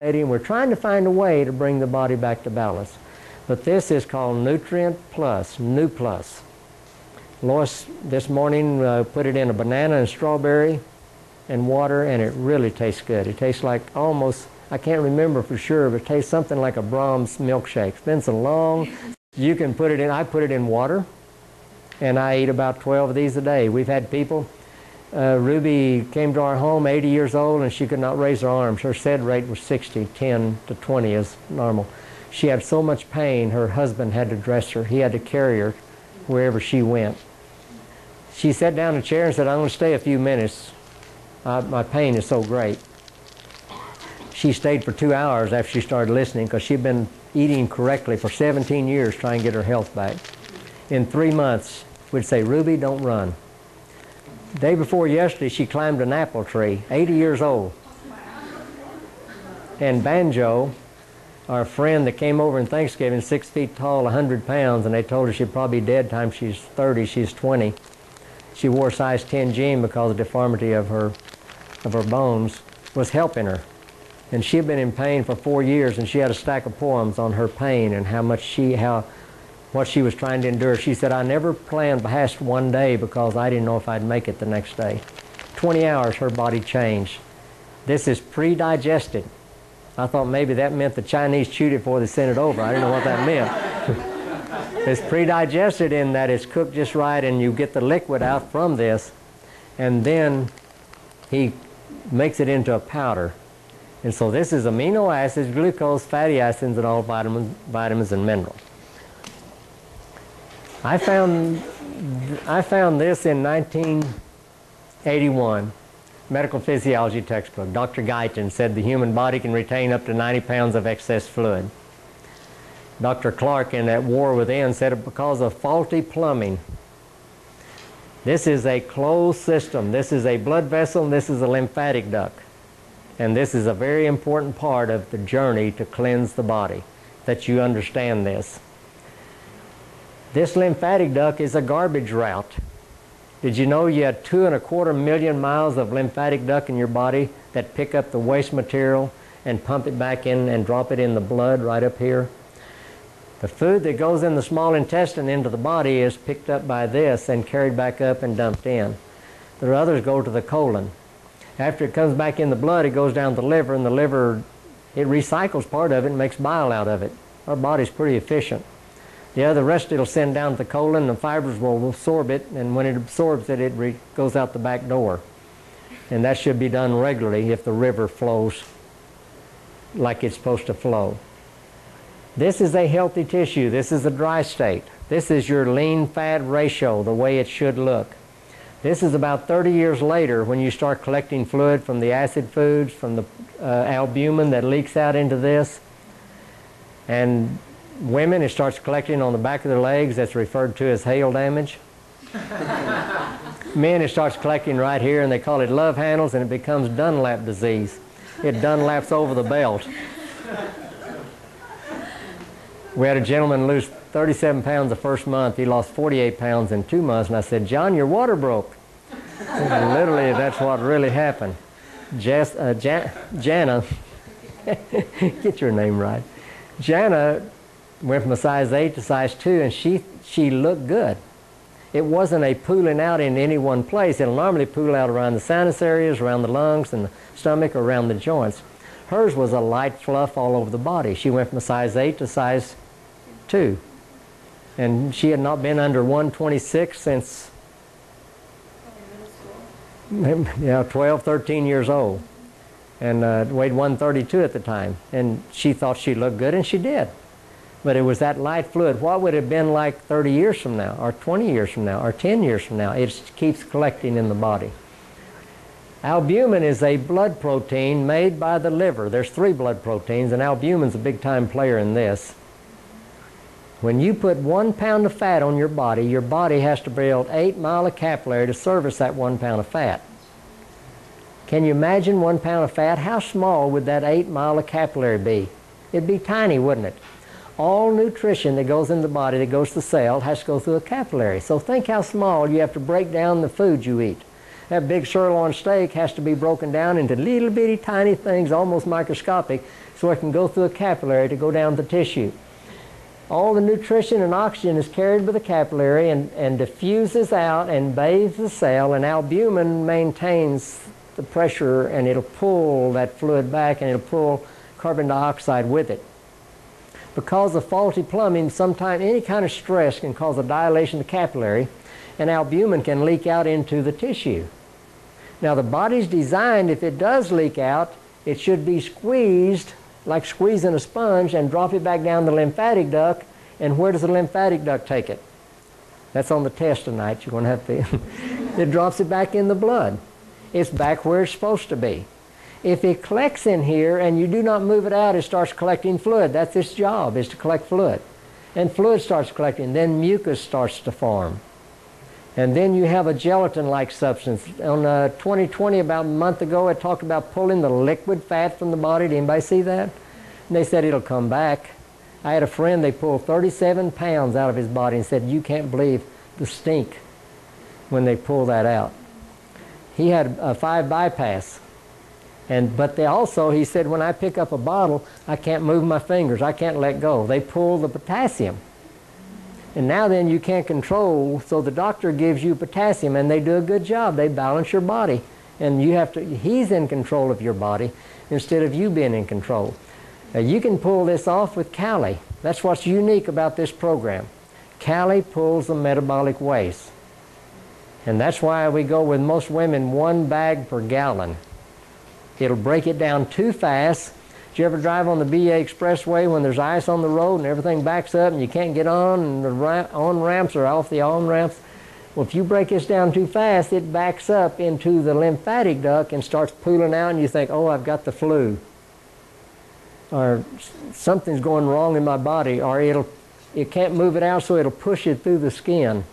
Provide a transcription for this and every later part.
and we're trying to find a way to bring the body back to balance. But this is called Nutrient Plus, Nu Plus. Lois this morning put it in a banana and strawberry and water, and it really tastes good. It tastes like almost, I can't remember for sure, but it tastes something like a Brahms milkshake. It's been so long. You can put it in, I put it in water, and I eat about 12 of these a day. We've had people, Ruby came to our home 80 years old, and she could not raise her arms. Her SED rate was 60, 10 to 20 is normal. She had so much pain, her husband had to dress her. He had to carry her wherever she went. She sat down in a chair and said, I'm going to stay a few minutes. My pain is so great. She stayed for 2 hours after she started listening because she'd been eating correctly for 17 years trying to get her health back. In 3 months, we'd say, Ruby, don't run. Day before yesterday, she climbed an apple tree, 80 years old. And Banjo, our friend that came over in Thanksgiving, 6 feet tall, 100 pounds, and they told her she'd probably be dead time she's 30, she's 20. She wore size 10 jean because of the deformity of her bones, was helping her. And she had been in pain for 4 years, and she had a stack of poems on her pain and what she was trying to endure. She said, I never planned past one day because I didn't know if I'd make it the next day. 20 hours, her body changed. This is pre-digested. I thought maybe that meant the Chinese chewed it before they sent it over. I didn't know what that meant. It's pre-digested in that it's cooked just right, and you get the liquid out from this, and then he makes it into a powder. And so this is amino acids, glucose, fatty acids, and all vitamins and minerals. I found this in 1981, medical physiology textbook. Dr. Guyton said the human body can retain up to 90 pounds of excess fluid. Dr. Clark in At War Within said it because of faulty plumbing. This is a closed system. This is a blood vessel, and this is a lymphatic duct. And this is a very important part of the journey to cleanse the body, that you understand this. This lymphatic duct is a garbage route. Did you know you had 2.25 million miles of lymphatic duct in your body that pick up the waste material and pump it back in and drop it in the blood right up here? The food that goes in the small intestine into the body is picked up by this and carried back up and dumped in. The others go to the colon. After it comes back in the blood, it goes down to the liver, and the liver, it recycles part of it and makes bile out of it. Our body's pretty efficient. The rest it'll send down to the colon, and the fibers will absorb it, and when it absorbs it, it goes out the back door. And that should be done regularly if the river flows like it's supposed to flow. This is a healthy tissue. This is a dry state. This is your lean-fat ratio, the way it should look. This is about 30 years later when you start collecting fluid from the acid foods, from the albumin that leaks out into this. And women, it starts collecting on the back of their legs. That's referred to as hail damage. Men, it starts collecting right here, and they call it love handles, and it becomes Dunlap disease. It Dunlaps over the belt. We had a gentleman lose 37 pounds the first month. He lost 48 pounds in 2 months, and I said, John, your water broke. Literally, that's what really happened. Jana, get your name right. Jana went from a size 8 to size 2, and she looked good. It wasn't a pooling out in any one place. It'll normally pool out around the sinus areas, around the lungs and the stomach, or around the joints. Hers was a light fluff all over the body. She went from a size 8 to size 2. And she had not been under 126 since 12, 13 years old. And weighed 132 at the time. And she thought she looked good, and she did. But it was that light fluid. What would it have been like 30 years from now, or 20 years from now, or 10 years from now? It keeps collecting in the body. Albumin is a blood protein made by the liver. There's 3 blood proteins, and albumin's a big-time player in this. When you put 1 pound of fat on your body has to build 8 miles of capillary to service that 1 pound of fat. Can you imagine 1 pound of fat? How small would that 8 miles of capillary be? It'd be tiny, wouldn't it? All nutrition that goes in the body, that goes to the cell, has to go through a capillary. So think how small you have to break down the food you eat. That big sirloin steak has to be broken down into little bitty tiny things, almost microscopic, so it can go through a capillary to go down the tissue. All the nutrition and oxygen is carried by the capillary and diffuses out and bathes the cell, and albumin maintains the pressure, and it'll pull that fluid back, and it'll pull carbon dioxide with it. Because of faulty plumbing, sometimes any kind of stress can cause a dilation of the capillary, and albumin can leak out into the tissue. Now the body's designed, if it does leak out, it should be squeezed like squeezing a sponge and drop it back down the lymphatic duct. And where does the lymphatic duct take it? That's on the test tonight. You're going to have to. It drops it back in the blood. It's back where it's supposed to be. If it collects in here and you do not move it out, it starts collecting fluid. That's its job, is to collect fluid. And fluid starts collecting. Then mucus starts to form. And then you have a gelatin-like substance. On 2020, about a month ago, it talked about pulling the liquid fat from the body. Did anybody see that? And they said it'll come back. I had a friend, they pulled 37 pounds out of his body and said, you can't believe the stink when they pull that out. He had a 5 bypass. But they also, he said, when I pick up a bottle, I can't move my fingers. I can't let go. They pull the potassium. And now then you can't control, so the doctor gives you potassium, and they do a good job. They balance your body. And you have to, he's in control of your body instead of you being in control. Now you can pull this off with Kali. That's what's unique about this program. Kali pulls the metabolic waste. And that's why we go with most women 1 bag per gallon. It'll break it down too fast. Did you ever drive on the BA Expressway when there's ice on the road and everything backs up and you can't get on, and the on-ramps are off the on-ramps? Well, if you break this down too fast, it backs up into the lymphatic duct and starts pooling out, and you think, oh, I've got the flu. Or something's going wrong in my body, or it can't move it out, so it'll push it through the skin.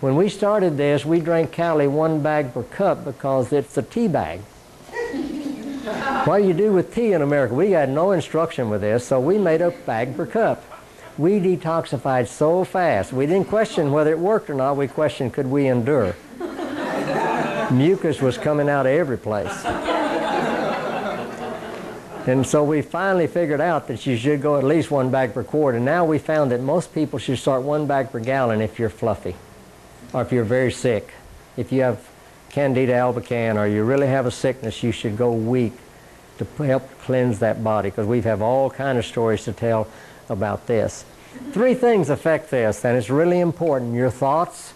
When we started this, we drank Kali 1 bag per cup because it's a tea bag. What do you do with tea in America? We got no instruction with this, so we made a bag per cup. We detoxified so fast. We didn't question whether it worked or not. We questioned, could we endure? Mucus was coming out of every place. And so we finally figured out that you should go at least 1 bag per quart. And now we found that most people should start 1 bag per gallon if you're fluffy, or if you're very sick. If you have Candida albicans, or you really have a sickness, you should go weak to help cleanse that body, because we have all kinds of stories to tell about this. 3 things affect this, and it's really important: your thoughts,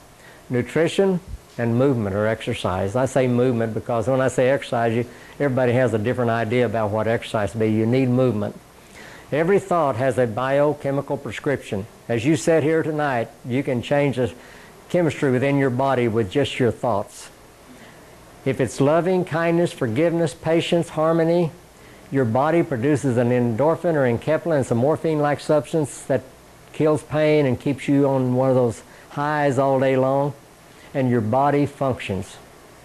nutrition, and movement or exercise. I say movement because when I say exercise, everybody has a different idea about what exercise to be. You need movement. Every thought has a biochemical prescription. As you sit here tonight, you can change the chemistry within your body with just your thoughts. If it's loving, kindness, forgiveness, patience, harmony, your body produces an endorphin or enkephalin. It's a morphine-like substance that kills pain and keeps you on one of those highs all day long, and your body functions.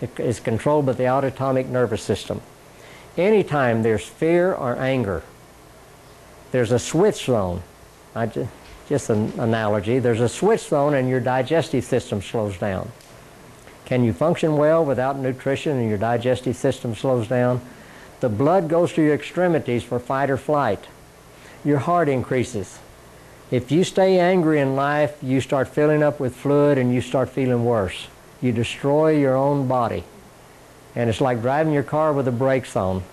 It is controlled by the autonomic nervous system. Anytime there's fear or anger, there's a switch zone. Just an analogy. There's a switch zone and your digestive system slows down. Can you function well without nutrition and your digestive system slows down? The blood goes to your extremities for fight or flight. Your heart increases. If you stay angry in life, you start filling up with fluid and you start feeling worse. You destroy your own body. And it's like driving your car with the brakes on.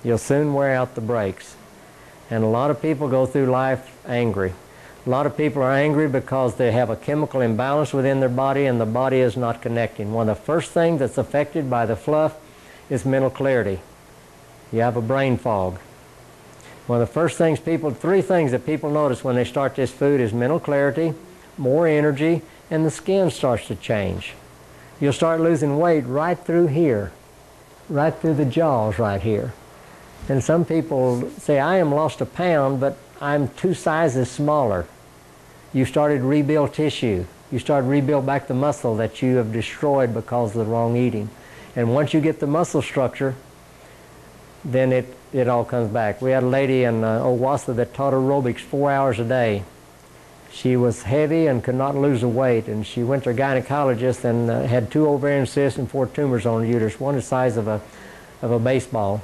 You'll soon wear out the brakes. And a lot of people go through life angry. A lot of people are angry because they have a chemical imbalance within their body and the body is not connecting. One of the first things that's affected by the fluff is mental clarity. You have a brain fog. One of the first things 3 things that people notice when they start this food is mental clarity, more energy, and the skin starts to change. You'll start losing weight right through here, right through the jaws right here. And some people say, I am lost a pound, but I'm 2 sizes smaller. You started to rebuild tissue. You started to rebuild back the muscle that you have destroyed because of the wrong eating. And once you get the muscle structure, then it all comes back. We had a lady in Owassa that taught aerobics 4 hours a day. She was heavy and could not lose the weight, and she went to a gynecologist and had 2 ovarian cysts and 4 tumors on her uterus, one the size of a baseball.